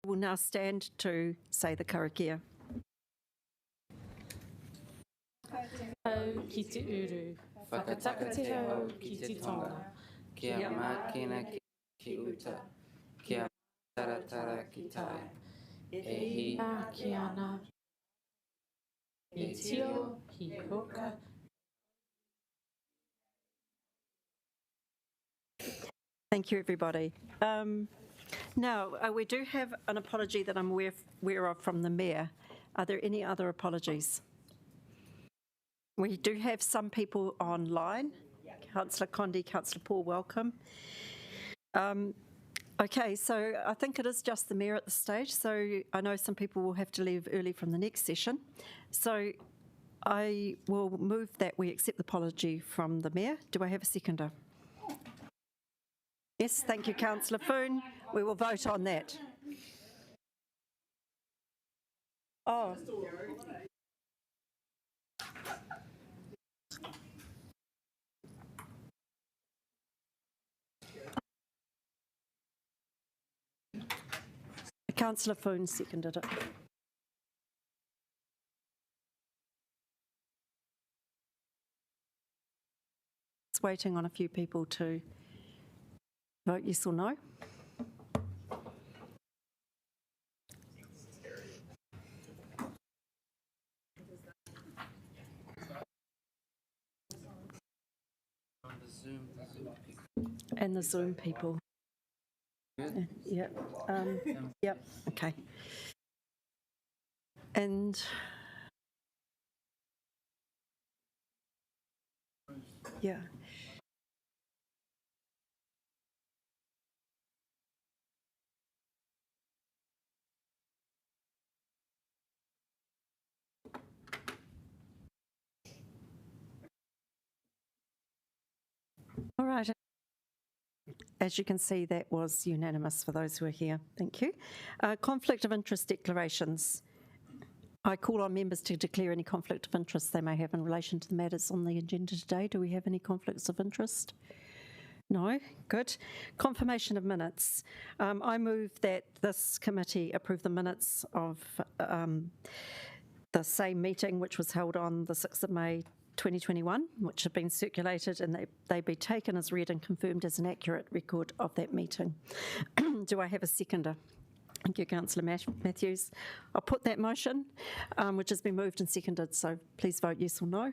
We'll now stand to say the karakia. Ki te uru, whakatakateo ki te tonga, kia mākena ki uta, kia taratara ki tae, e hia ki ana, e tio hi hoka. Thank you, everybody. Now, we do have an apology that I'm aware of from the Mayor. Are there any other apologies? We do have some people online. Councillor Condi, Councillor Paul, welcome. Okay, so I think it is just the Mayor at this stage, so I know some people will have to leave early from the next session. So I will move that we accept the apology from the Mayor. Do I have a seconder? Yes, thank you, Councillor Foon. We will vote on that. Oh. Councillor Foon seconded it. It's waiting on a few people to vote yes or no. And the Zoom people. Yeah. Yep. Okay. And yeah. All right. As you can see, that was unanimous for those who are here. Thank you. Conflict of interest declarations. I call on members to declare any conflict of interest they may have in relation to the matters on the agenda today. Do we have any conflicts of interest? No? Good. Confirmation of minutes. I move that this committee approve the minutes of the same meeting which was held on the 6th of May 2021, which have been circulated, and they be taken as read and confirmed as an accurate record of that meeting. Do I have a seconder? Thank you, Councillor Matthews. I'll put that motion, which has been moved and seconded, so please vote yes or no.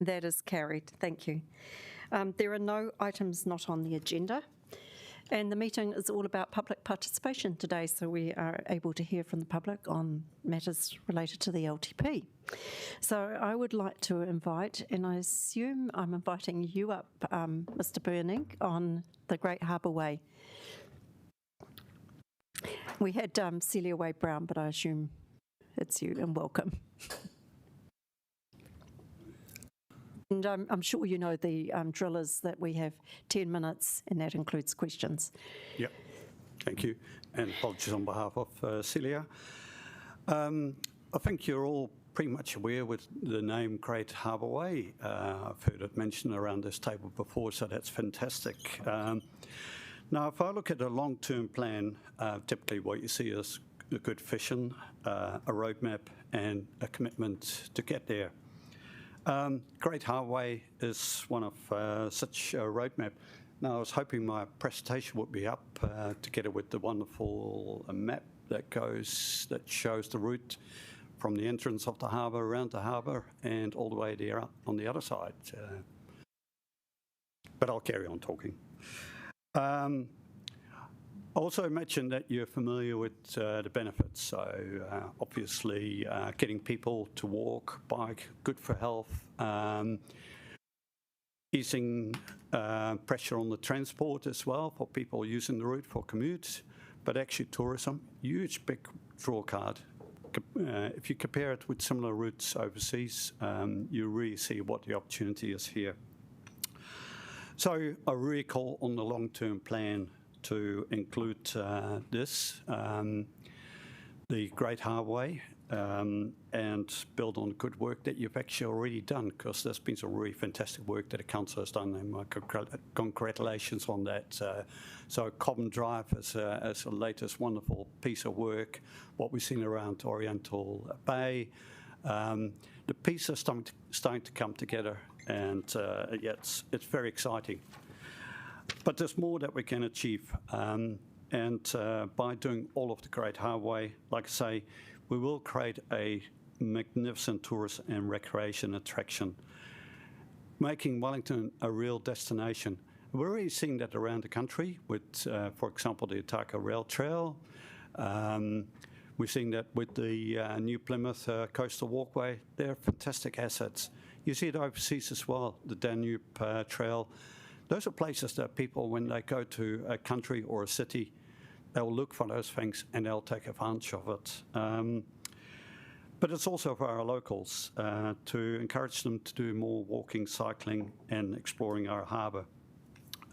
That is carried. Thank you. There are no items not on the agenda, and the meeting is all about public participation today, so we are able to hear from the public on matters related to the LTP. So I would like to invite, and I assume I'm inviting you up, Mr. Burning, on the Great Harbour Way. We had Celia Wade-Brown, but I assume it's you, and welcome. And I'm sure you know the drill is that we have 10 minutes, and that includes questions. Yep, thank you. And apologies on behalf of Celia. I think you're all pretty much aware with the name Great Harbour Way. I've heard it mentioned around this table before, so that's fantastic. Now, if I look at a long-term plan, typically what you see is a good vision, a roadmap, and a commitment to get there. Great Harbour Way is one of such a roadmap. Now, I was hoping my presentation would be up together with the wonderful map that shows the route from the entrance of the harbour, around the harbour, and all the way there on the other side. But I'll carry on talking. Also imagine that you're familiar with the benefits. So obviously getting people to walk, bike, good for health, easing pressure on the transport as well for people using the route for commutes, but actually tourism, huge big draw card. If you compare it with similar routes overseas, you really see what the opportunity is here. So I really call on the long-term plan to include this, the Great Highway, and build on good work that you've actually already done, because there's been some really fantastic work that the council has done, and my congratulations on that. So Cobham Drive is a latest wonderful piece of work, what we've seen around Oriental Bay. The pieces are starting to come together, and yeah, it's very exciting. But there's more that we can achieve. And by doing all of the Great Highway, like I say, we will create a magnificent tourist and recreation attraction, making Wellington a real destination. We're already seeing that around the country with, for example, the Otaka Rail Trail. We're seeing that with the New Plymouth Coastal Walkway. They're fantastic assets. You see it overseas as well, the Danube Trail. Those are places that people, when they go to a country or a city, they'll look for those things and they'll take advantage of it. But it's also for our locals to encourage them to do more walking, cycling, and exploring our harbour.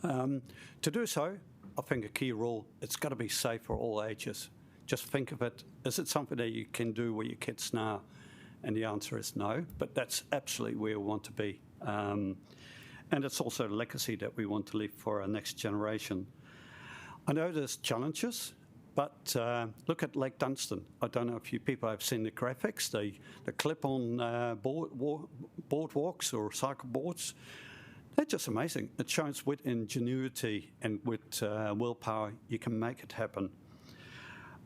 To do so, I think a key rule, it's got to be safe for all ages. Just think of it, is it something that you can do with your kids now? And the answer is no, but that's absolutely where we want to be. And it's also a legacy that we want to leave for our next generation. I know there's challenges, but look at Lake Dunstan. I don't know if you people have seen the graphics, the clip-on boardwalks or cycle boards. They're just amazing. It shows with ingenuity and with willpower, you can make it happen.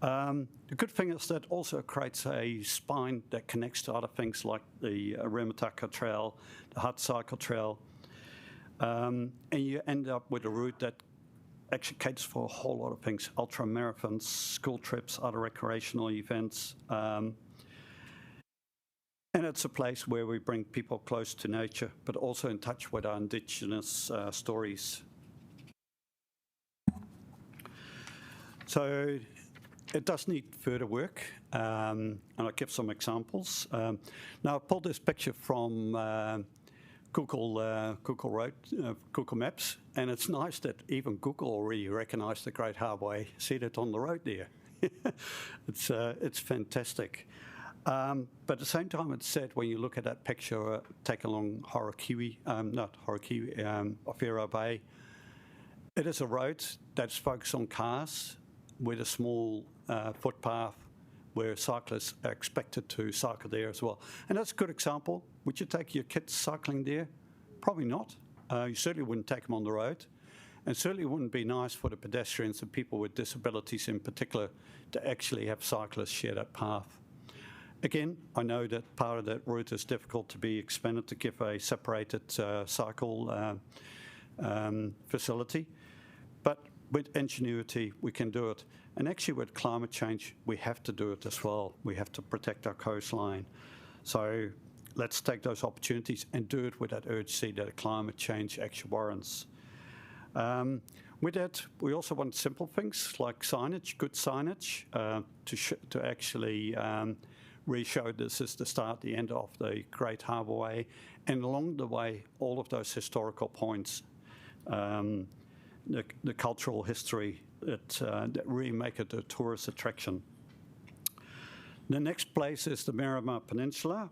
The good thing is that also creates a spine that connects to other things like the Remataka Trail, the Hut Cycle Trail, and you end up with a route that actually caters for a whole lot of things: ultra marathons, school trips, other recreational events. And it's a place where we bring people close to nature, but also in touch with our Indigenous stories. So it does need further work, and I'll give some examples. Now, I pulled this picture from Google Maps, and it's nice that even Google already recognised the Great Highway, see that on the road there. It's fantastic. But at the same time, it's sad when you look at that picture, take along Awhero Bay. It is a road that's focused on cars with a small footpath where cyclists are expected to cycle there as well. And that's a good example. Would you take your kids cycling there? Probably not. You certainly wouldn't take them on the road. And certainly wouldn't be nice for the pedestrians and people with disabilities in particular to actually have cyclists share that path. Again, I know that part of that route is difficult to be expanded to give a separated cycle facility, but with ingenuity, we can do it. And actually with climate change, we have to do it as well. We have to protect our coastline. So let's take those opportunities and do it with that urgency that climate change actually warrants. With that, we also want simple things like signage, good signage, to actually really show this is the start, the end of the Great Highway, and along the way, all of those historical points, the cultural history that really make it a tourist attraction. The next place is the Miramar Peninsula.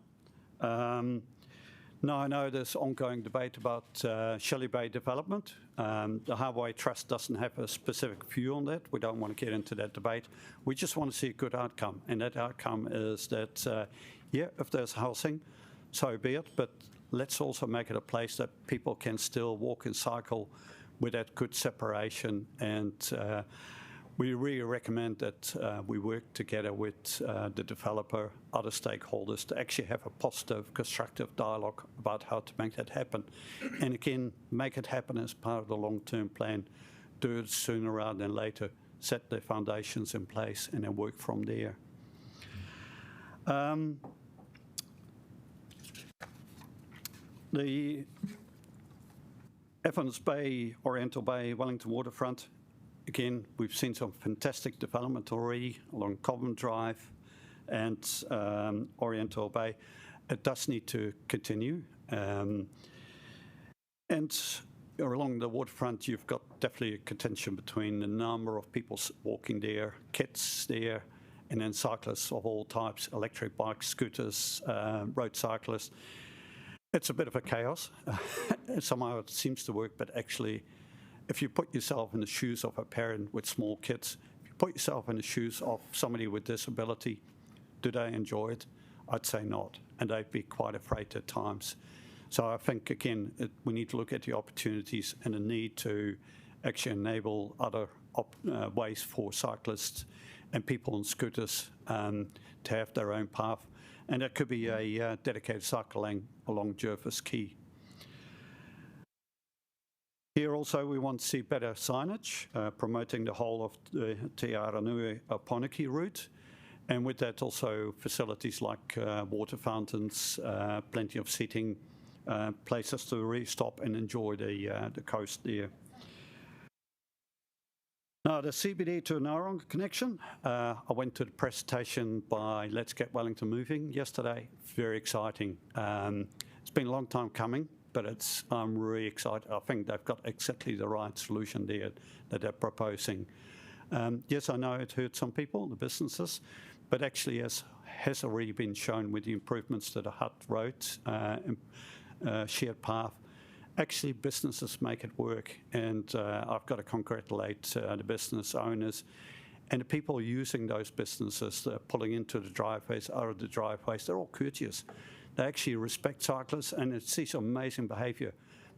Now, I know there's ongoing debate about Shelley Bay development. The Highway Trust doesn't have a specific view on that. We don't want to get into that debate. We just want to see a good outcome. And that outcome is that, yeah, if there's housing, so be it. But let's also make it a place that people can still walk and cycle with that good separation. And we really recommend that we work together with the developer, other stakeholders, to actually have a positive, constructive dialogue about how to make that happen. And again, make it happen as part of the long-term plan. Do it sooner rather than later. Set the foundations in place and then work from there. The Evans Bay, Oriental Bay, Wellington waterfront. Again, we've seen some fantastic development already along Cobham Drive and Oriental Bay. It does need to continue. And along the waterfront, you've got definitely a contention between the number of people walking there, kids there, and then cyclists of all types, electric bikes, scooters, road cyclists. It's a bit of a chaos. Somehow it seems to work, but actually, if you put yourself in the shoes of a parent with small kids, if you put yourself in the shoes of somebody with disability, do they enjoy it? I'd say not, and they'd be quite afraid at times. So I think, again, we need to look at the opportunities and the need to actually enable other ways for cyclists and people on scooters to have their own path. And that could be a dedicated cycle lane along Jervis Quay. Here also we want to see better signage, promoting the whole of the Te Aranui-Aponiki route. And with that also facilities like water fountains, plenty of seating, places to really stop and enjoy the coast there. Now, the CBD to Narong connection, I went to the presentation by Let's Get Wellington Moving yesterday. Very exciting. It's been a long time coming, but I'm really excited. I think they've got exactly the right solution there that they're proposing. Yes, I know it hurt some people, the businesses, but actually has already been shown with the improvements to the Hutt Road shared path. Actually, businesses make it work, and I've got to congratulate the business owners and the people using those businesses, pulling into the driveways, out of the driveways. They're all courteous. They actually respect cyclists, and it sees amazing behaviour.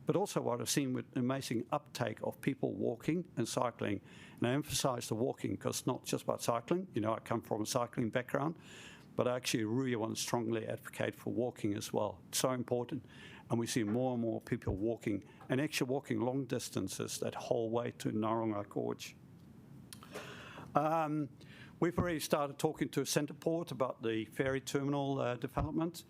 But also what I've seen with amazing uptake of people walking and cycling. And I emphasise the walking because it's not just about cycling. You know, I come from a cycling background, but I actually really want to strongly advocate for walking as well. It's so important. And we see more and more people walking, and actually walking long distances that whole way to Naronga Gorge. We've already started talking to Centreport about the ferry terminal development.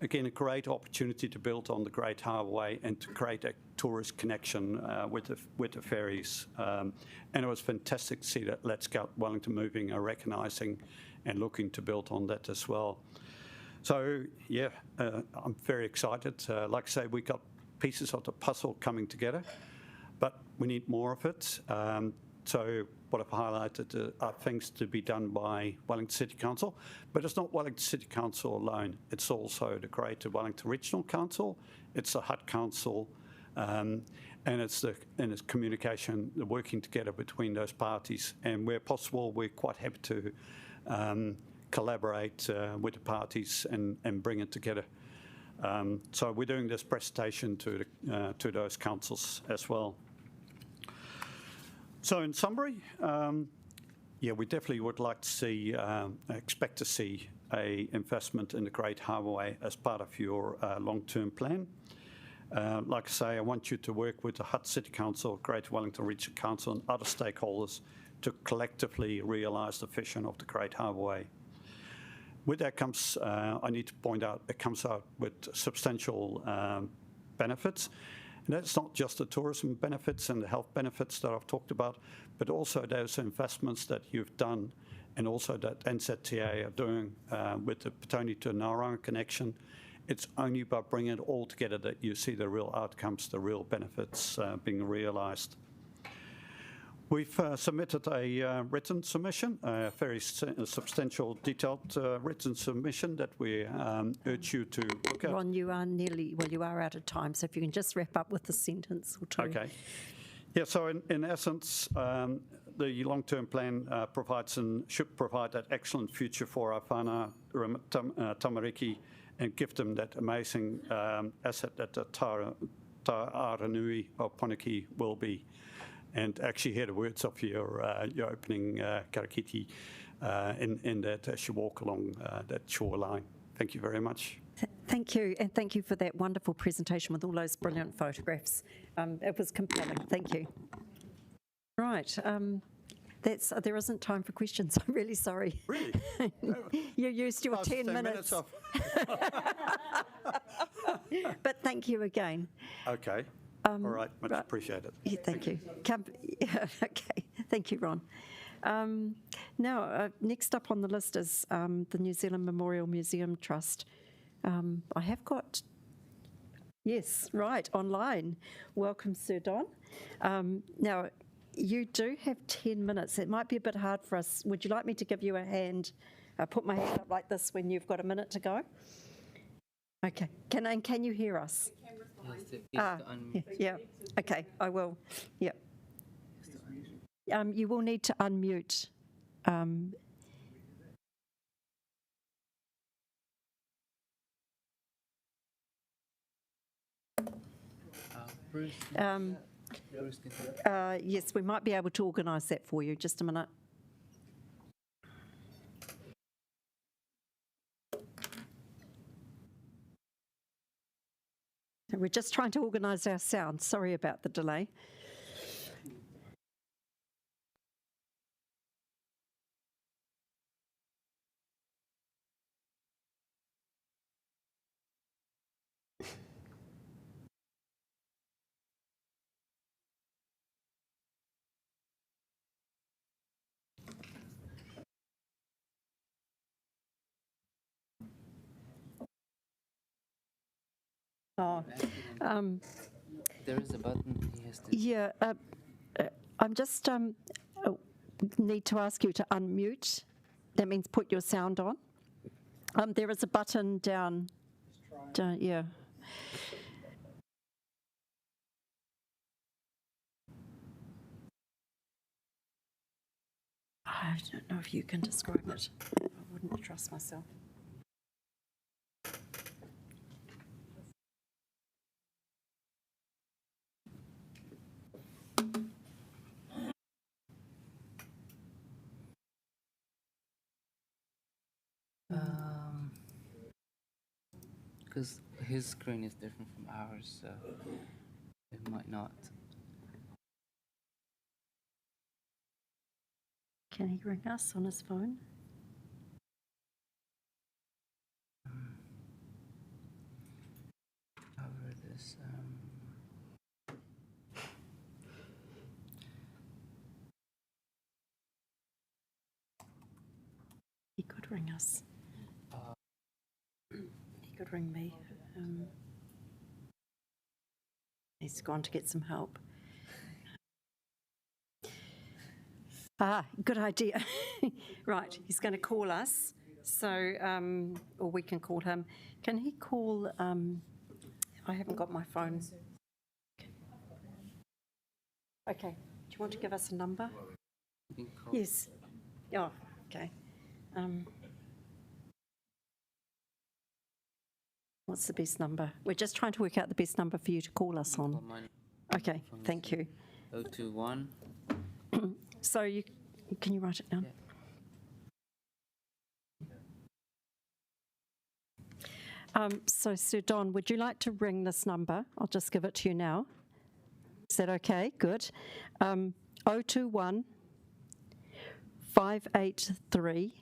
Again, a great opportunity to build on the Great Harbour Way and to create a tourist connection with the ferries. And it was fantastic to see that Let's Get Wellington Moving are recognising and looking to build on that as well. So, yeah, I'm very excited. Like I say, we got pieces of the puzzle coming together, but we need more of it. So what I've highlighted are things to be done by Wellington City Council, but it's not Wellington City Council alone. It's also the Greater Wellington Regional Council, it's the Hutt Council, and it's communication, the working together between those parties. And where possible, we're quite happy to collaborate with the parties and bring it together. So we're doing this presentation to those councils as well. So in summary, yeah, we definitely would like to see, expect to see a investment in the Great Harbour Way as part of your long-term plan. Like I say, I want you to work with the Hutt City Council, Greater Wellington Regional Council and other stakeholders to collectively realise the vision of the Great Harbour Way. With that comes, I need to point out, it comes out with substantial benefits. And that's not just the tourism benefits and the health benefits that I've talked about, but also those investments that you've done and also that NZTA are doing with the Petone to Naranga connection. It's only by bringing it all together that you see the real outcomes, the real benefits being realised. We've submitted a written submission, a very substantial, detailed written submission that we urge you to look at. Ron, you are out of time, so if you can just wrap up with a sentence or two. Okay. Yeah, so in essence, the long-term plan provides and should provide that excellent future for our whānau tamariki and give them that amazing asset that the Aranui-Aponiki will be. And actually hear the words of your opening karakiti in that as you walk along that shoreline. Thank you very much. Thank you, and thank you for that wonderful presentation with all those brilliant photographs. It was compelling. Thank you. Right. There isn't time for questions. I'm really sorry. Really? You used your 10 minutes. But thank you again. Okay. All right, much appreciated. Yeah, thank you. Okay, thank you, Ron. Now, next up on the list is the New Zealand Memorial Museum Trust. I have got, Yes, right, online. Welcome, Sir Don. Now, you do have 10 minutes. It might be a bit hard for us. Would you like me to give you a hand? Put my hand up like this when you've got a minute to go? Okay. Can you hear us? Yeah. Okay, I will. Yeah. You will need to unmute. Bruce, Yes, we might be able to organise that for you. Just a minute. We're just trying to organise our sound. Sorry about the delay. Oh, there is a button he has to. yeah. I'm just need to ask you to unmute. That means put your sound on. There is a button down. Yeah. I don't know if you can describe it. I wouldn't trust myself. Because his screen is different from ours, so it might not. Can he ring us on his phone? Cover this. He could ring us. He could ring me. He's gone to get some help. Good idea. Right, he's going to call us. So, or we can call him. Can he call? I haven't got my phone. Okay. Do you want to give us a number? Yes. Oh, okay. What's the best number? We're just trying to work out the best number for you to call us on. Okay, thank you. 021. So can you write it down? Yeah. So Sir Don, would you like to ring this number? I'll just give it to you now. Is that okay? Good. 021 583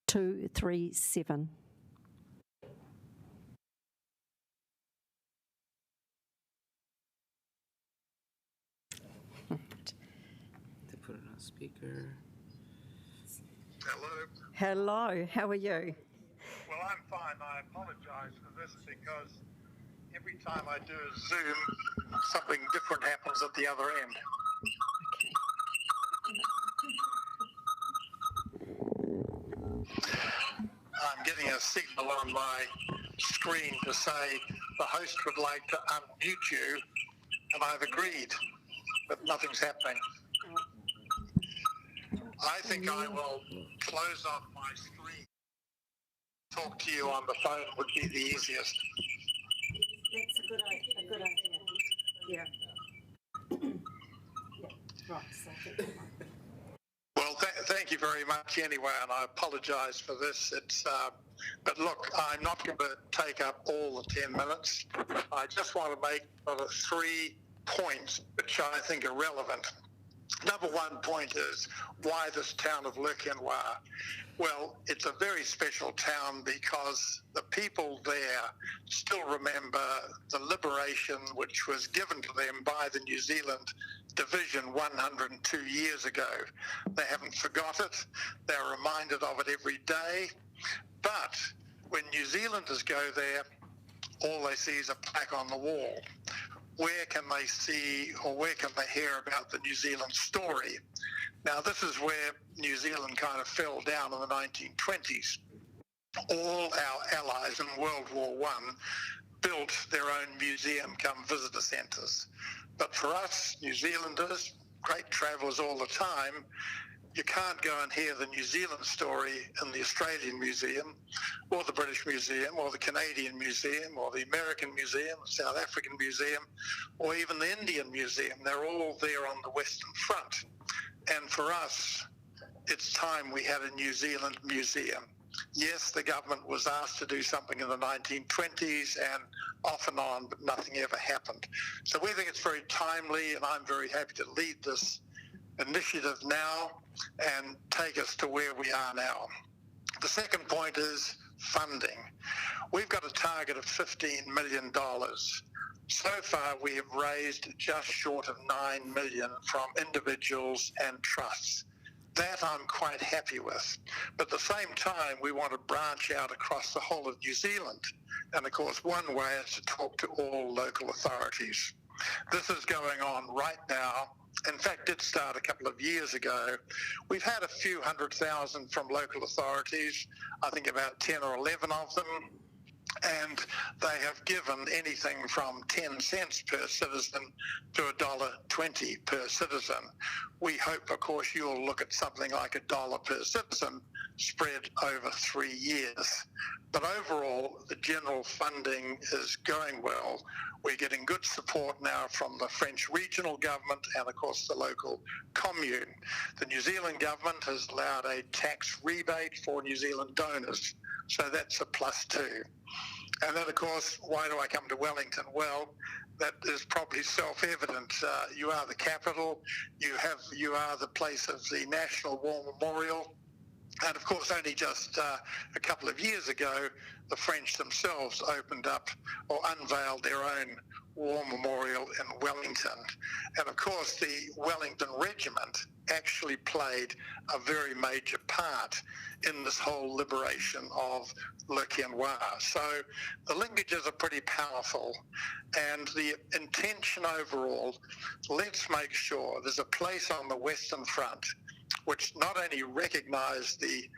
237. To put it on speaker. Hello. Hello, how are you? Well, I'm fine. I apologise for this because every time I do a Zoom, something different happens at the other end. I'm getting a signal on my screen to say the host would like to unmute you, and I've agreed, but nothing's happening. I think I will close off my screen. Talk to you on the phone would be the easiest. That's a good idea. Yeah. Right, so Well, thank you very much anyway, and I apologise for this. But look, I'm not going to take up all the 10 minutes. I just want to make 3 points which I think are relevant. Number 1 point is why this town of Lurkenwa? Well, it's a very special town because the people there still remember the liberation which was given to them by the New Zealand Division 102 years ago. They haven't forgot it. They're reminded of it every day. But when New Zealanders go there, all they see is a plaque on the wall. Where can they see or where can they hear about the New Zealand story? Now, this is where New Zealand kind of fell down in the 1920s. All our allies in World War I built their own museum come visitor centres. But for us, New Zealanders, great travellers all the time, you can't go and hear the New Zealand story in the Australian Museum or the British Museum or the Canadian Museum or the American Museum, the South African Museum, or even the Indian Museum. They're all there on the Western Front. And for us, it's time we had a New Zealand museum. Yes, the government was asked to do something in the 1920s and off and on, but nothing ever happened. So we think it's very timely, and I'm very happy to lead this initiative now and take us to where we are now. The second point is funding. We've got a target of $15 million. So far, we have raised just short of $9 million from individuals and trusts. That I'm quite happy with. But at the same time, we want to branch out across the whole of New Zealand. And of course, one way is to talk to all local authorities. This is going on right now. In fact, did start a couple of years ago. We've had a few 100,000 from local authorities, I think about 10 or 11 of them. And they have given anything from 10 cents per citizen to $1.20 per citizen. We hope, of course, you'll look at something like $1 per citizen spread over 3 years. But overall, the general funding is going well. We're getting good support now from the French regional government and, of course, the local commune. The New Zealand government has allowed a tax rebate for New Zealand donors, so that's a plus too. And then, of course, why do I come to Wellington? Well, that is probably self-evident. You are the capital. You are the place of the National War Memorial. And, of course, only just a couple of years ago, the French themselves opened up or unveiled their own war memorial in Wellington. And, of course, the Wellington Regiment actually played a very major part in this whole liberation of Le Quesnoy. So the linkages are pretty powerful. And the intention overall, let's make sure there's a place on the Western Front which not only recognise the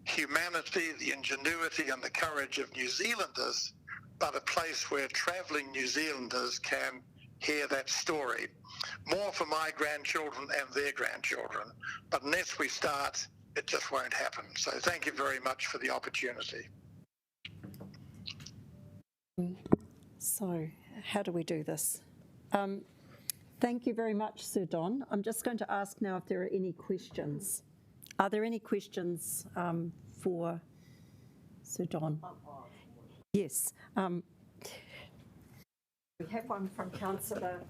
humanity, the ingenuity and the courage of New Zealanders, but a place where travelling New Zealanders can hear that story. More for my grandchildren and their grandchildren. But unless we start, it just won't happen. So thank you very much for the opportunity. So how do we do this? Thank you very much, Sir Don. I'm just going to ask now if there are any questions. Are there any questions for Sir Don? Yes. We have one from Councillor.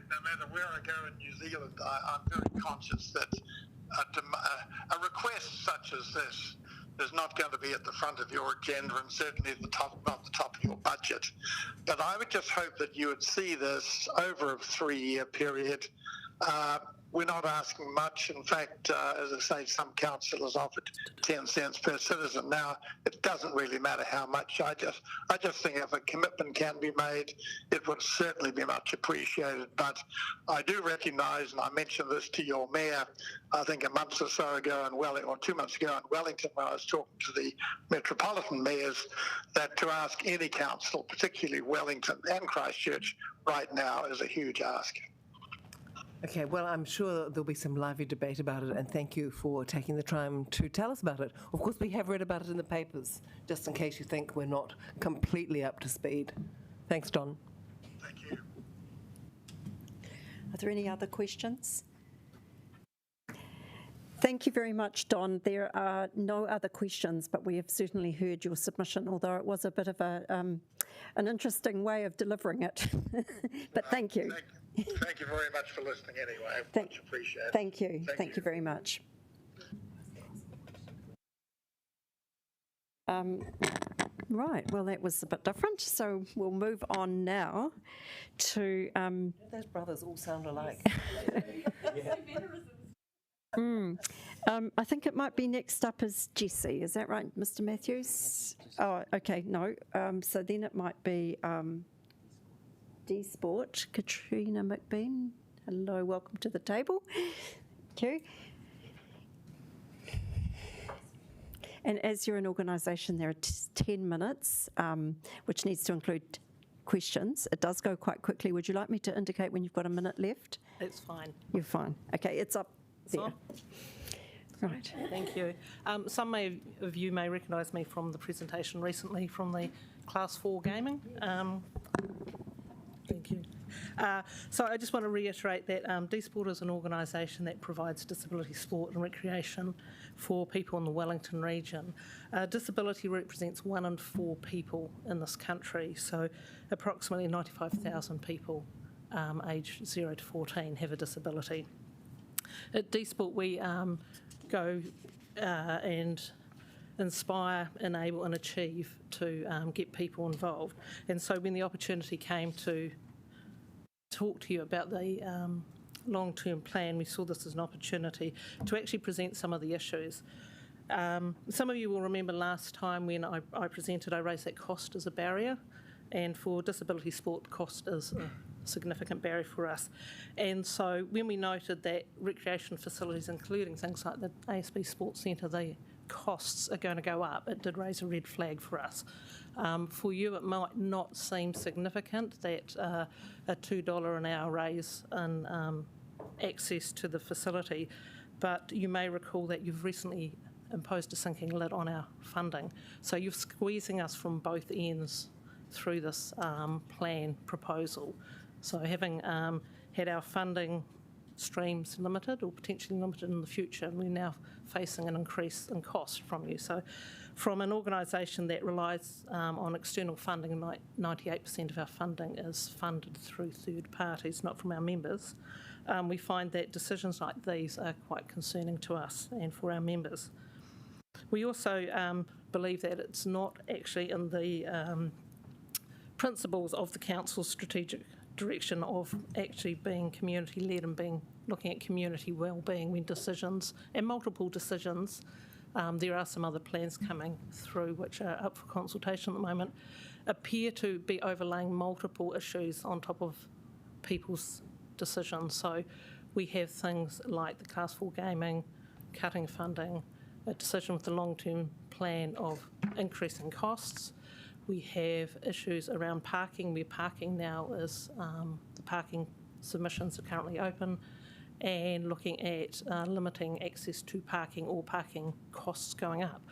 No matter where I go in New Zealand, I'm very conscious that a request such as this is not going to be at the front of your agenda and certainly at the top, not the top of your budget. But I would just hope that you would see this over a 3-year period. We're not asking much. In fact, as I say, some councillors offered 10 cents per citizen. Now, it doesn't really matter how much. I just think if a commitment can be made, it would certainly be much appreciated. But I do recognise, and I mentioned this to your mayor, I think a month or so ago in Wellington, or 2 months ago in Wellington, when I was talking to the metropolitan mayors, that to ask any council, particularly Wellington and Christchurch, right now is a huge ask. Okay, well, I'm sure there'll be some lively debate about it, and thank you for taking the time to tell us about it. Of course, we have read about it in the papers, just in case you think we're not completely up to speed. Thanks, Don. Thank you. Are there any other questions? Thank you very much, Don. There are no other questions, but we have certainly heard your submission, although it was a bit of an interesting way of delivering it. But thank you. Thank you very much for listening anyway. Much appreciated. Thank you. Thank you very much. Right, well, that was a bit different, so we'll move on now to... Those brothers all sound alike. I think it might be next up is Jessie. Is that right, Mr. Matthews? Oh, okay, no. So then it might be D-Sport, Katrina McBean. Hello, welcome to the table. Thank you. And as you're an organisation, there are 10 minutes, which needs to include questions. It does go quite quickly. Would you like me to indicate when you've got a minute left? It's fine. You're fine. Okay, it's up there. on? Right. Thank you. Some of you may recognise me from the presentation recently from the Class 4 gaming. Thank you. So I just want to reiterate that D-Sport is an organisation that provides disability sport and recreation for people in the Wellington region. Disability represents 1 in 4 people in this country, so approximately 95,000 people aged 0 to 14 have a disability. At D-Sport we go and inspire, enable and achieve to get people involved. And so when the opportunity came to talk to you about the long-term plan, we saw this as an opportunity to actually present some of the issues. Some of you will remember last time when I presented, I raised that cost as a barrier, and for disability sport, cost is a significant barrier for us. And so when we noted that recreation facilities, including things like the ASB Sports Centre, the costs are going to go up, it did raise a red flag for us. For you, it might not seem significant that a $2 an hour raise in access to the facility, but you may recall that you've recently imposed a sinking lid on our funding. So you're squeezing us from both ends through this plan proposal. So having had our funding streams limited or potentially limited in the future, we're now facing an increase in cost from you. So from an organisation that relies on external funding, 98% of our funding is funded through third parties, not from our members, we find that decisions like these are quite concerning to us and for our members. We also believe that it's not actually in the principles of the Council's strategic direction of actually being community-led and looking at community well-being when decisions, and multiple decisions, there are some other plans coming through which are up for consultation at the moment, appear to be overlaying multiple issues on top of people's decisions. So we have things like the Class 4 gaming, cutting funding, a decision with the long-term plan of increasing costs. We have issues around parking, where parking now is, the parking submissions are currently open, and looking at limiting access to parking or parking costs going up.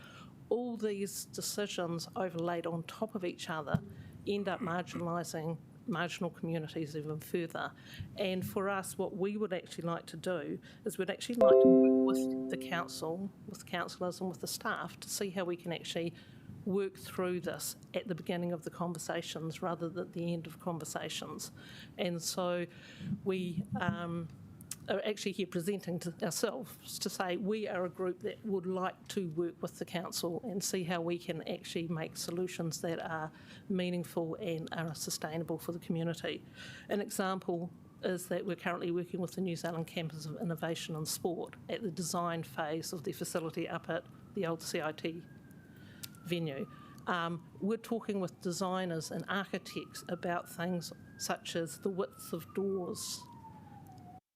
All these decisions overlaid on top of each other end up marginalising marginal communities even further. And for us, what we would actually like to do is we'd actually like to work with the council, with councillors and with the staff to see how we can actually work through this at the beginning of the conversations rather than at the end of conversations. And so we are actually here presenting to ourselves to say we are a group that would like to work with the council and see how we can actually make solutions that are meaningful and are sustainable for the community. An example is that we're currently working with the New Zealand Campus of Innovation and Sport at the design phase of the facility up at the old CIT venue. We're talking with designers and architects about things such as the width of doors,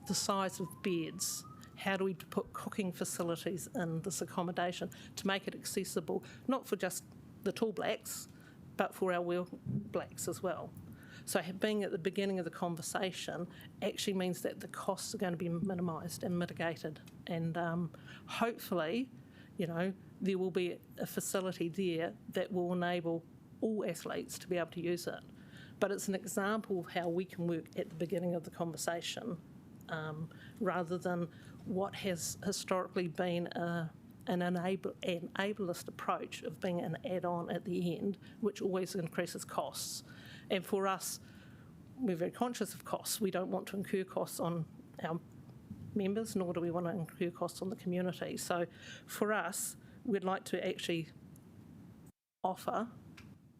the size of beds, how do we put cooking facilities in this accommodation to make it accessible, not for just the tall blacks, but for our wheel blacks as well. So being at the beginning of the conversation actually means that the costs are going to be minimised and mitigated, and hopefully, you know, there will be a facility there that will enable all athletes to be able to use it. But it's an example of how we can work at the beginning of the conversation rather than what has historically been an ableist approach of being an add-on at the end, which always increases costs. And for us, we're very conscious of costs. We don't want to incur costs on our members, nor do we want to incur costs on the community. So for us, we'd like to actually offer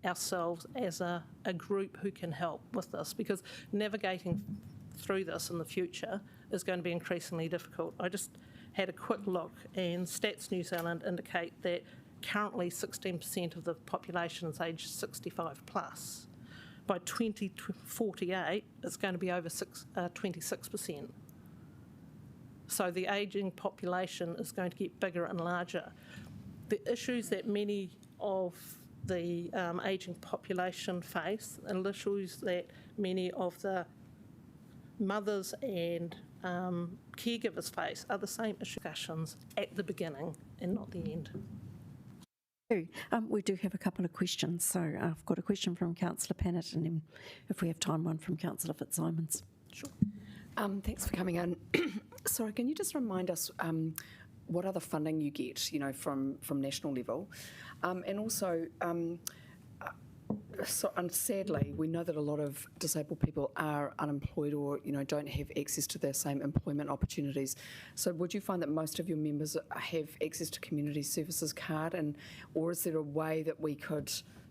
ourselves as a group who can help with this, because navigating through this in the future is going to be increasingly difficult. I just had a quick look, and Stats New Zealand indicate that currently 16% of the population is aged 65 plus. By 2048, it's going to be over 26%. So the ageing population is going to get bigger and larger. The issues that many of the ageing population face, and issues that many of the mothers and caregivers face, are the same discussions at the beginning and not the end. We do have a couple of questions. So I've got a question from Councillor Pannett, and then if we have time, one from Councillor Fitzsimons. Sure. Thanks for coming in. Sorry, can you just remind us what other funding you get, from national level? And also, and sadly, we know that a lot of disabled people are unemployed or, don't have access to the same employment opportunities. So would you find that most of your members have access to community services card, or is there a way that we could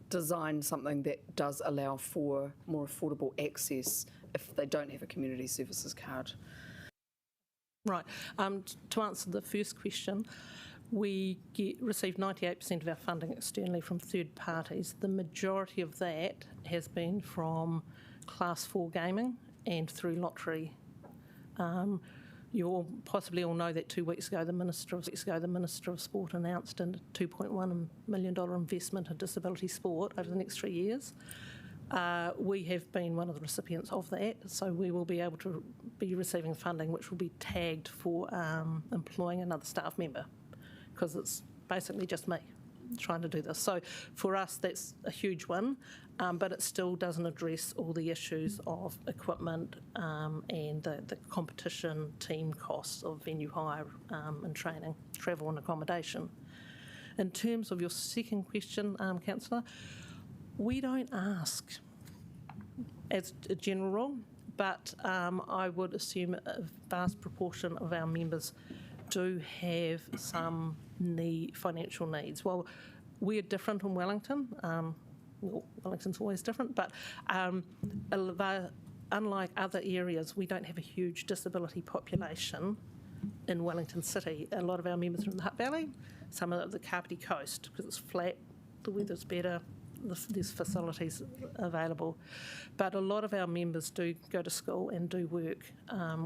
design something that does allow for more affordable access if they don't have a community services card? Right. To answer the first question, we receive 98% of our funding externally from third parties. The majority of that has been from Class 4 gaming and through lottery. You possibly all know that 2 weeks ago the Minister of Sport announced a $2.1 million investment in disability sport over the next 3 years. We have been one of the recipients of that, so we will be able to be receiving funding which will be tagged for employing another staff member, because it's basically just me trying to do this. So for us, that's a huge one, but it still doesn't address all the issues of equipment and the competition team costs of venue hire and training, travel and accommodation. In terms of your second question, Councillor, we don't ask as a general rule, but I would assume a vast proportion of our members do have some financial needs. Well, we're different in Wellington. Wellington's always different, but unlike other areas, we don't have a huge disability population in Wellington City. A lot of our members are in the Hutt Valley, some of the Kapiti Coast, because it's flat, the weather's better, there's facilities available. But a lot of our members do go to school and do work.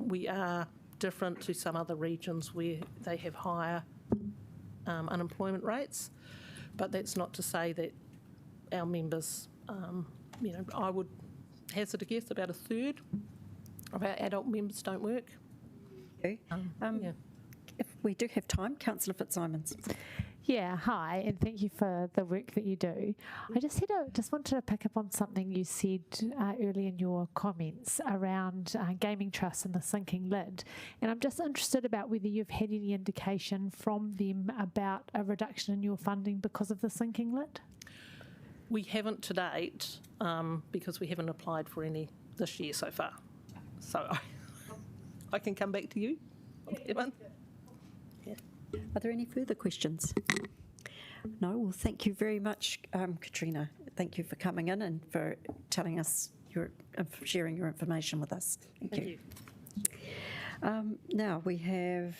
We are different to some other regions where they have higher unemployment rates, but that's not to say that our members, I would hazard a guess about a third of our adult members don't work. Okay. If we do have time, Councillor Fitzsimons. Yeah, hi, and thank you for the work that you do. I just wanted to pick up on something you said early in your comments around gaming trusts and the sinking lid. And I'm just interested about whether you've had any indication from them about a reduction in your funding because of the sinking lid? We haven't to date, because we haven't applied for any this year so far. So I can come back to you on that one. Are there any further questions? No? Well, thank you very much, Katrina. Thank you for coming in and for telling us sharing your information with us. Thank you. Now we have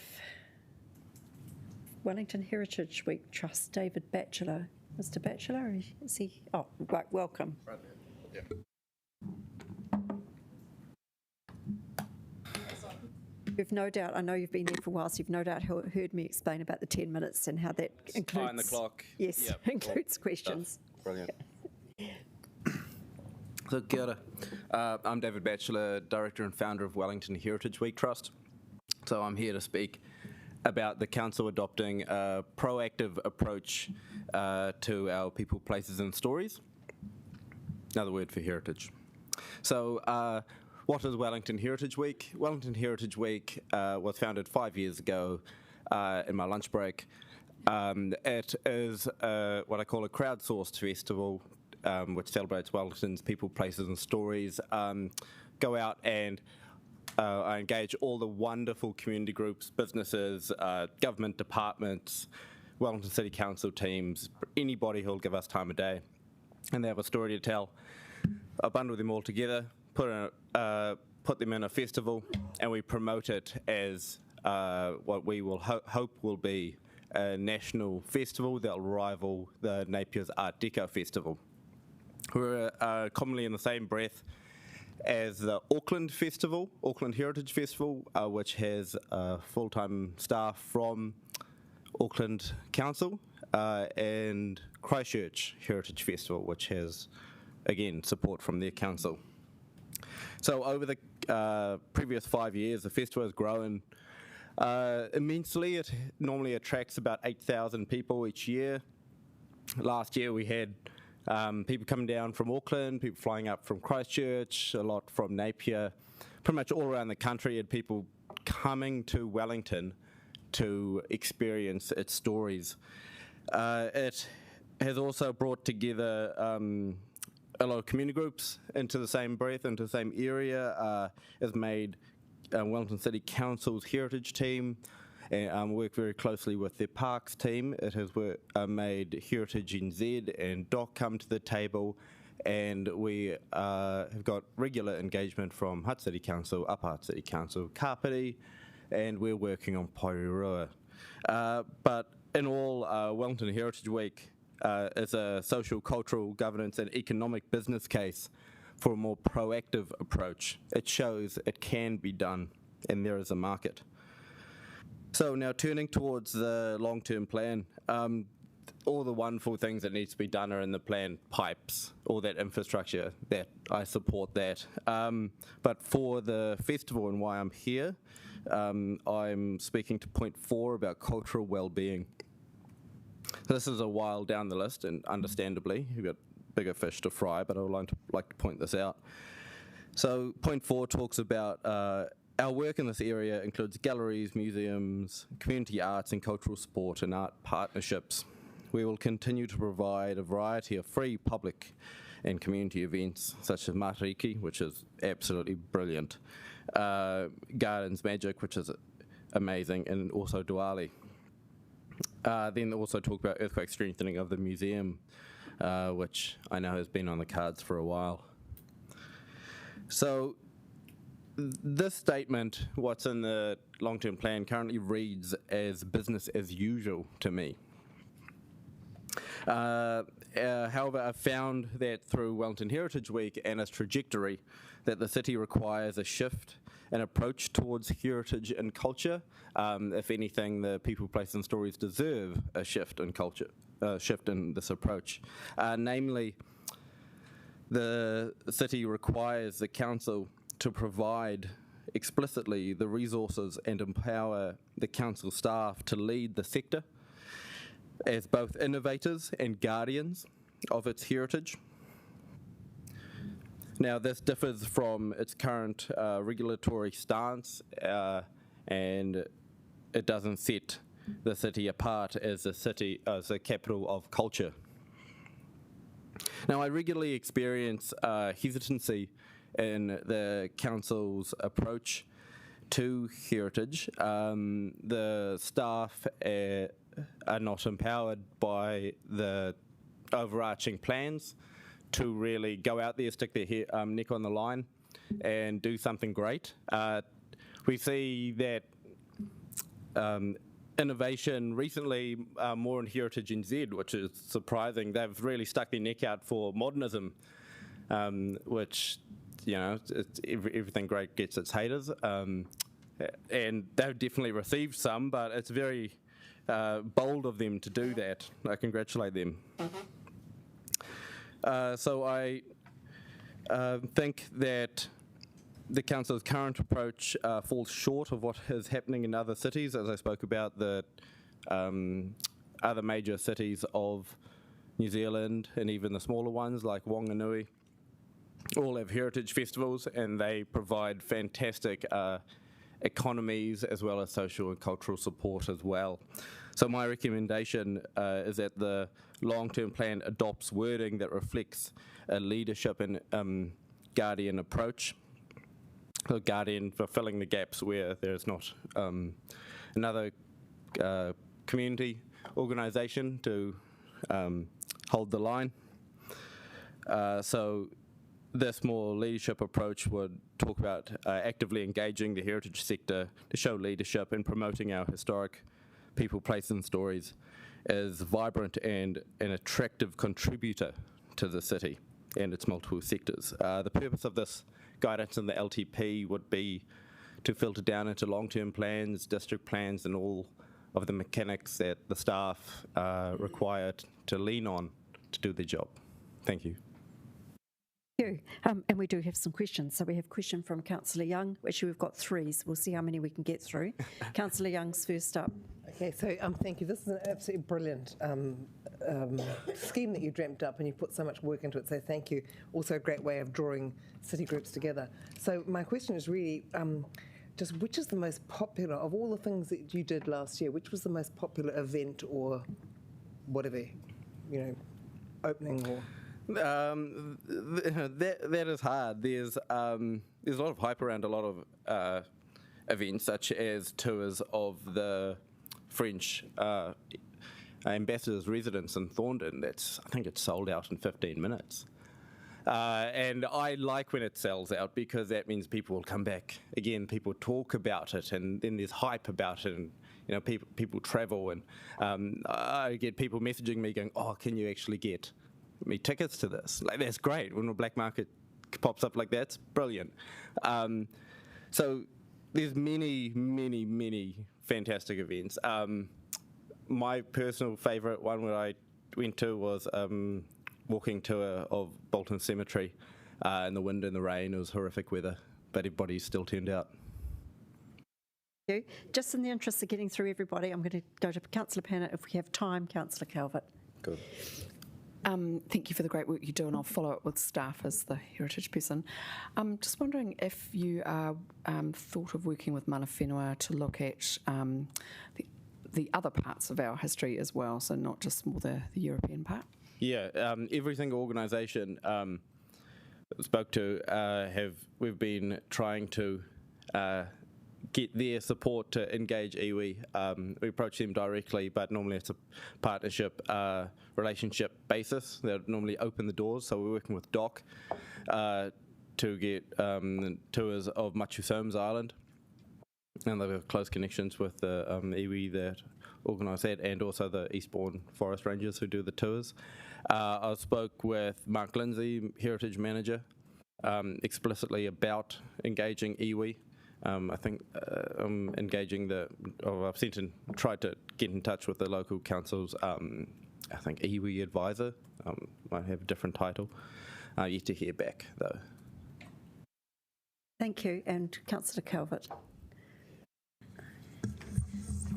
Wellington Heritage Week Trust, David Batchelor. Mr. Batchelor, is he? Oh, right, welcome. Right there. Yeah. You've no doubt, I know you've been there for a while, so you've no doubt heard me explain about the 10 minutes and how that includes... Behind the clock. Yes, Yep. includes questions. Brilliant. So, kia ora. I'm David Batchelor, Director and Founder of Wellington Heritage Week Trust. So I'm here to speak about the Council adopting a proactive approach to our people, places and stories. Another word for heritage. So, what is Wellington Heritage Week? Wellington Heritage Week was founded 5 years ago in my lunch break. It is what I call a crowdsourced festival which celebrates Wellington's people, places and stories, go out and I engage all the wonderful community groups, businesses, government departments, Wellington City Council teams, anybody who'll give us time of day, and they have a story to tell. I bundle them all together, put them in a festival, and we promote it as what we will hope will be a national festival that will rival the Napier's Art Deco Festival. We're commonly in the same breath as the Auckland Festival, Auckland Heritage Festival, which has full-time staff from Auckland Council, and Christchurch Heritage Festival, which has, again, support from their council. So over the previous 5 years, the festival has grown immensely. It normally attracts about 8,000 people each year. Last year we had people coming down from Auckland, people flying up from Christchurch, a lot from Napier. Pretty much all around the country had people coming to Wellington to experience its stories. It has also brought together a lot of community groups into the same breath, into the same area. Has made Wellington City Council's heritage team and worked very closely with their parks team. It has made Heritage NZ and DOC come to the table, and we have got regular engagement from Hutt City Council, Upper Hutt City Council, Kapiti, and we're working on Porirua. But in all, Wellington Heritage Week is a social, cultural, governance and economic business case for a more proactive approach. It shows it can be done and there is a market. So now turning towards the long-term plan, all the wonderful things that needs to be done are in the plan, pipes, all that infrastructure, that I support that. But for the festival and why I'm here, I'm speaking to point 4 about cultural well-being. This is a while down the list, and understandably, you've got bigger fish to fry, but I would like to point this out. So point 4 talks about our work in this area includes galleries, museums, community arts and cultural sport and art partnerships. We will continue to provide a variety of free public and community events such as Matariki, which is absolutely brilliant, Gardens Magic, which is amazing, and also Diwali. Then also talk about earthquake strengthening of the museum, which I know has been on the cards for a while. So this statement, what's in the long-term plan, currently reads as business as usual to me. However, I've found that through Wellington Heritage Week and its trajectory that the city requires a shift and approach towards heritage and culture. If anything, the people, places and stories deserve a shift in culture, shift in this approach. Namely, the city requires the council to provide explicitly the resources and empower the council staff to lead the sector as both innovators and guardians of its heritage. Now, this differs from its current regulatory stance, and it doesn't set the city apart as a capital of culture. Now, I regularly experience hesitancy in the council's approach to heritage. The staff are not empowered by the overarching plans to really go out there, stick their neck on the line and do something great. We see that innovation recently more in Heritage NZ, which is surprising. They've really stuck their neck out for modernism, which, you know, everything great gets its haters. And they've definitely received some, but it's very bold of them to do that. I congratulate them. So I think that the council's current approach falls short of what is happening in other cities. As I spoke about, the other major cities of New Zealand and even the smaller ones like Wanganui all have heritage festivals, and they provide fantastic economies as well as social and cultural support as well. So my recommendation is that the long-term plan adopts wording that reflects a leadership and guardian approach. So guardian for filling the gaps where there's not another community organisation to hold the line. So this more leadership approach would talk about actively engaging the heritage sector to show leadership and promoting our historic people, places and stories as vibrant and an attractive contributor to the city and its multiple sectors. The purpose of this guidance in the LTP would be to filter down into long-term plans, district plans, and all of the mechanics that the staff are required to lean on to do their job. Thank you. Thank you. And we do have some questions. So we have a question from Councillor Young. Actually, we've got three, so we'll see how many we can get through. Councillor Young's first up. Okay, so thank you. This is an absolutely brilliant scheme that you dreamt up, and you put so much work into it, so thank you. Also a great way of drawing city groups together. So my question is really just which is the most popular, of all the things that you did last year, which was the most popular event or whatever, opening or... That is hard. There's a lot of hype around a lot of events, such as tours of the French ambassador's residence in Thorndon. I think it's sold out in 15 minutes. And I like when it sells out because that means people will come back again. People talk about it, and then there's hype about it, and people travel, and I get people messaging me going, "Oh, can you actually get me tickets to this?" Like, that's great. When the black market pops up like that, it's brilliant. So there's many fantastic events. My personal favourite one where I went to was walking tour of Bolton Cemetery in the wind and the rain. It was horrific weather, but everybody still turned out. Thank you. Just in the interest of getting through everybody, I'm going to go to Councillor Panner if we have time. Councillor Calvert. Good. Thank you for the great work you do, and I'll follow up with staff as the heritage person. Just wondering if you are thought of working with mana whenua to look at the other parts of our history as well, so not just more the European part. Yeah, every single organisation spoke to we've been trying to get their support to engage iwi. We approach them directly, but normally it's a partnership, relationship basis. They'll normally open the doors. So we're working with DOC to get tours of Machu Somes Island, and they've got close connections with the iwi that organise that, and also the Eastbourne Forest Rangers who do the tours. I spoke with Mark Lindsay, Heritage Manager, explicitly about engaging iwi. I think I'm engaging I've tried to get in touch with the local council's, I think, iwi advisor, might have a different title. Yet to hear back, though. Thank you. And Councillor Calvert.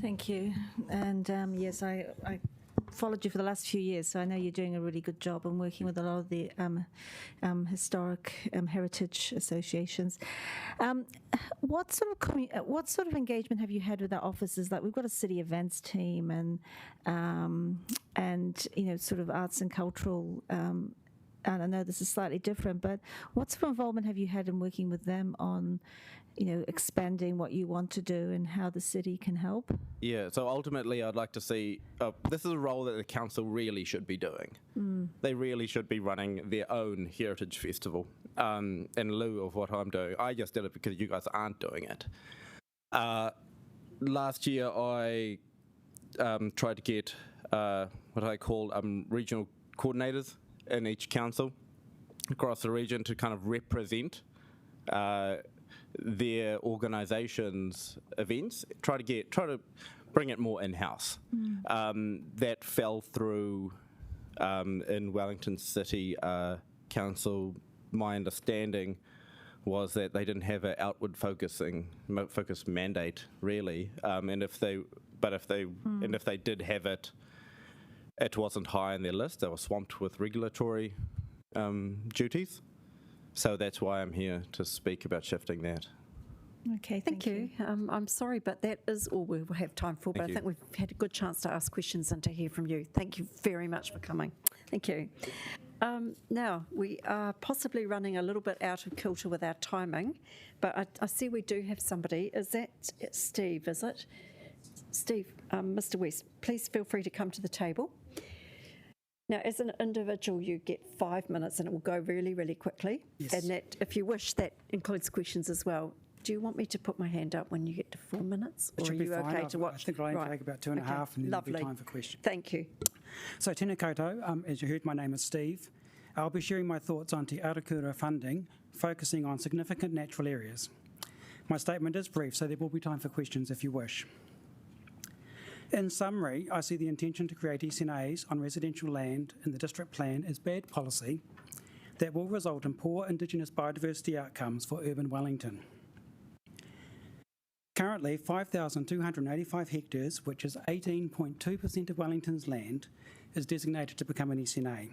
Thank you. And yes, I followed you for the last few years, so I know you're doing a really good job and working with a lot of the historic heritage associations. What sort of engagement have you had with our officers? Like, we've got a city events team and sort of arts and cultural. And I know this is slightly different, but what sort of involvement have you had in working with them on, expanding what you want to do and how the city can help? Yeah, so ultimately I'd like to see, this is a role that the council really should be doing. They really should be running their own heritage festival in lieu of what I'm doing. I just did it because you guys aren't doing it. Last year I tried to get what I call regional coordinators in each council across the region to kind of represent their organisation's events, try to bring it more in-house. That fell through in Wellington City Council. My understanding was that they didn't have an outward focused mandate really, and if they did have it, it wasn't high on their list. They were swamped with regulatory duties. So that's why I'm here to speak about shifting that. Okay, Thank you. I'm sorry, but that is all we will have time for. But I think we've had a good chance to ask questions and to hear from you. Thank you very much for coming. Thank you. Now, we are possibly running a little bit out of kilter with our timing, but I see we do have somebody. Is that Steve, is it? Steve, Mr. West, please feel free to come to the table. Now, as an individual, you get 5 minutes and it will go really, really quickly. Yes. And that, if you wish, that includes questions as well. Do you want me to put my hand up when you get to 4 minutes? It or should are be you fine. okay to watch? I think it'll only take about 2.5 and then Lovely. there'll be time for questions. Thank you. So tēnā koutou, as you heard, my name is Steve. I'll be sharing my thoughts on Te Arakura funding, focusing on significant natural areas. My statement is brief, so there will be time for questions if you wish. In summary, I see the intention to create SNAs on residential land in the district plan as bad policy that will result in poor Indigenous biodiversity outcomes for urban Wellington. Currently, 5,285 hectares, which is 18.2% of Wellington's land, is designated to become an SNA.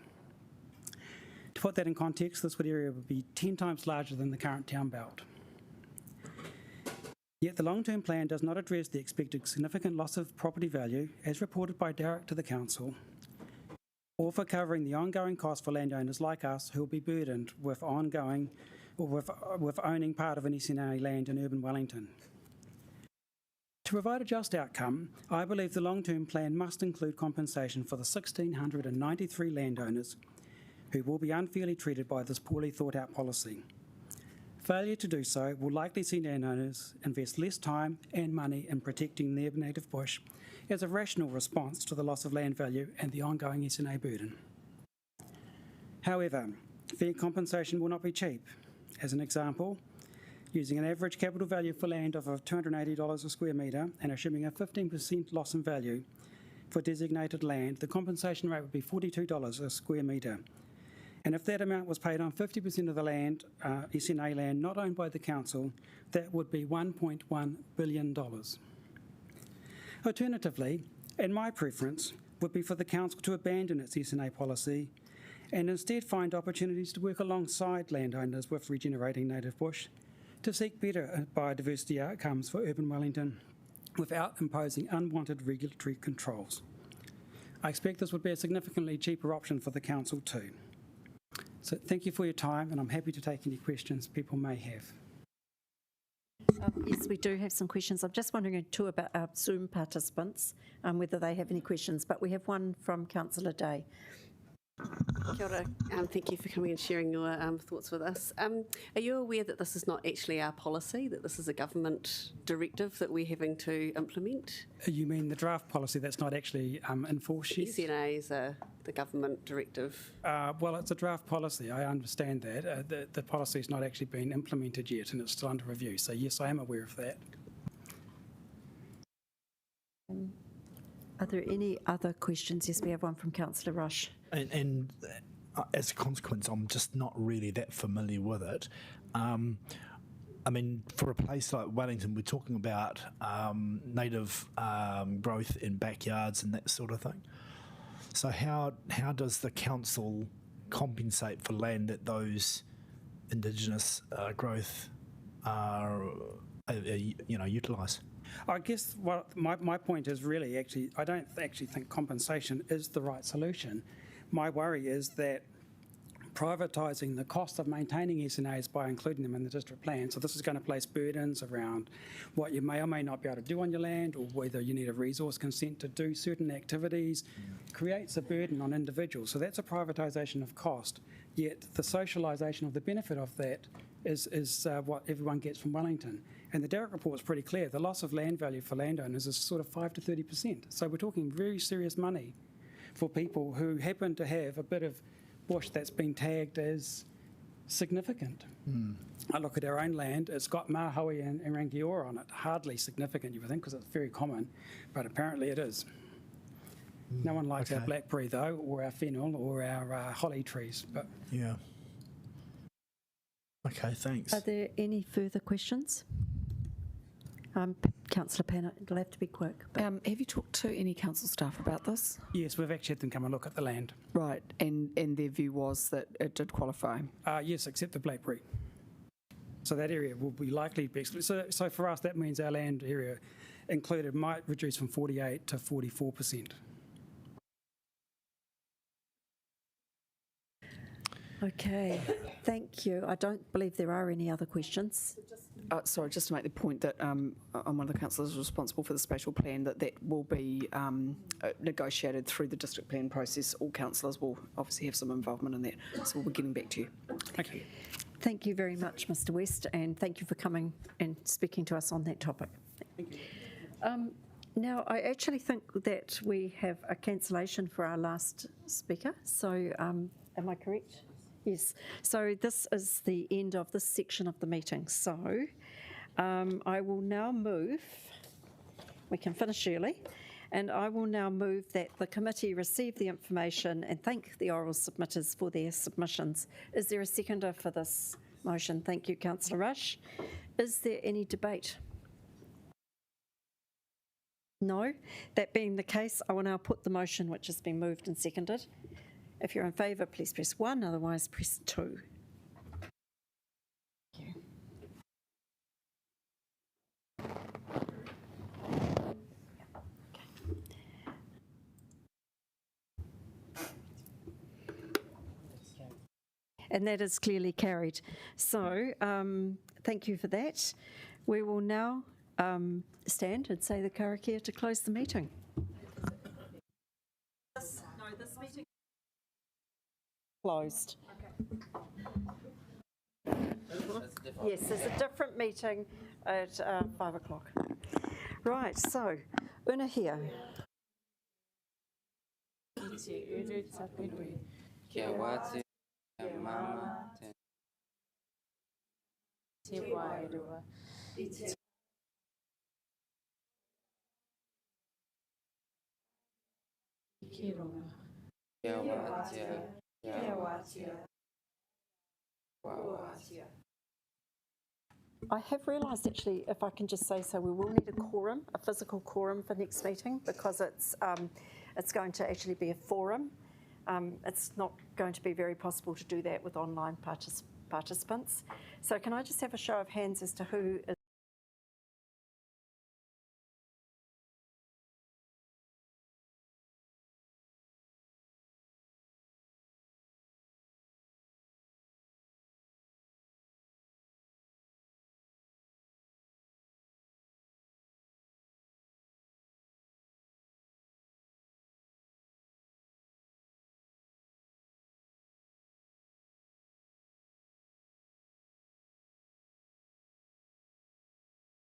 To put that in context, this area would be 10 times larger than the current town belt. Yet the long-term plan does not address the expected significant loss of property value, as reported by Derek to the council, or for covering the ongoing cost for landowners like us who will be burdened with owning part of an SNA land in urban Wellington. To provide a just outcome, I believe the long-term plan must include compensation for the 1,693 landowners who will be unfairly treated by this poorly thought-out policy. Failure to do so will likely see landowners invest less time and money in protecting their native bush as a rational response to the loss of land value and the ongoing SNA burden. However, fair compensation will not be cheap. As an example, using an average capital value for land of $280 a square metre and assuming a 15% loss in value for designated land, the compensation rate would be $42 a square metre. And if that amount was paid on 50% of the land, SNA land not owned by the council, that would be $1.1 billion. Alternatively, and my preference, would be for the council to abandon its SNA policy and instead find opportunities to work alongside landowners with regenerating native bush to seek better biodiversity outcomes for urban Wellington without imposing unwanted regulatory controls. I expect this would be a significantly cheaper option for the council too. So thank you for your time, and I'm happy to take any questions people may have. Yes, we do have some questions. I'm just wondering too about our Zoom participants, whether they have any questions, but we have one from Councillor Day. Kia ora. Thank you for coming and sharing your thoughts with us. Are you aware that this is not actually our policy, that this is a government directive that we're having to implement? You mean the draft policy that's not actually enforced yet? SNAs are the government directive. Well, it's a draft policy, I understand that. The policy's not actually been implemented yet and it's still under review, so yes, I am aware of that. Are there any other questions? Yes, we have one from Councillor Rush. And as a consequence, I'm just not really that familiar with it. I mean, for a place like Wellington, we're talking about native growth in backyards and that sort of thing. So how does the council compensate for land that those Indigenous growth are utilised? I guess what my point is really I don't actually think compensation is the right solution. My worry is that privatising the cost of maintaining SNAs by including them in the district plan, so this is going to place burdens around what you may or may not be able to do on your land, or whether you need a resource consent to do certain activities, creates a burden on individuals. So that's a privatisation of cost, yet the socialisation of the benefit of that is what everyone gets from Wellington. And the Derek report is pretty clear. The loss of land value for landowners is sort of 5 to 30%. So we're talking very serious money for people who happen to have a bit of bush that's been tagged as significant. I look at our own land, it's got mahaui and rangiora on it. Hardly significant, you would think, because it's very common, but apparently it is. No one likes our blackberry, though, or our fennel, or our holly trees. But yeah. Okay, thanks. Are there any further questions? Councillor Panner, it'll have to be quick. Have you talked to any council staff about this? Yes, we've actually had them come and look at the land. Right, and their view was that it did qualify? Yes, except the blackberry. So that area will be likely to be excluded. So for us, that means our land area included might reduce from 48 to 44%. Okay, thank you. I don't believe there are any other questions. Sorry, just to make the point that I'm one of the councillors responsible for the spatial plan, that will be negotiated through the district plan process. All councillors will obviously have some involvement in that, so we'll be getting back to you. Thank you. Thank you very much, Mr. West, and thank you for coming and speaking to us on that topic. Thank you. Now, I actually think that we have a cancellation for our last speaker. So, am I correct? Yes. So this is the end of this section of the meeting. So I will now move, we can finish early, and I will now move that the committee receive the information and thank the oral submitters for their submissions. Is there a seconder for this motion? Thank you, Councillor Rush. Is there any debate? No. That being the case, I will now put the motion which has been moved and seconded. If you're in favour, please press 1, otherwise press 2. Thank you. And that is clearly carried. So thank you for that. We will now stand and say the karakia to close the meeting. This meeting closed. Yes, there's a different meeting at 5 o'clock. Right, so, Una here. Kia wate, kia mama, te wairua. Kia wate, I have realised actually, if I can just say so, we will need a quorum, a physical quorum for next meeting because it's going to actually be a forum. It's not going to be very possible to do that with online participants. So can I just have a show of hands as to who is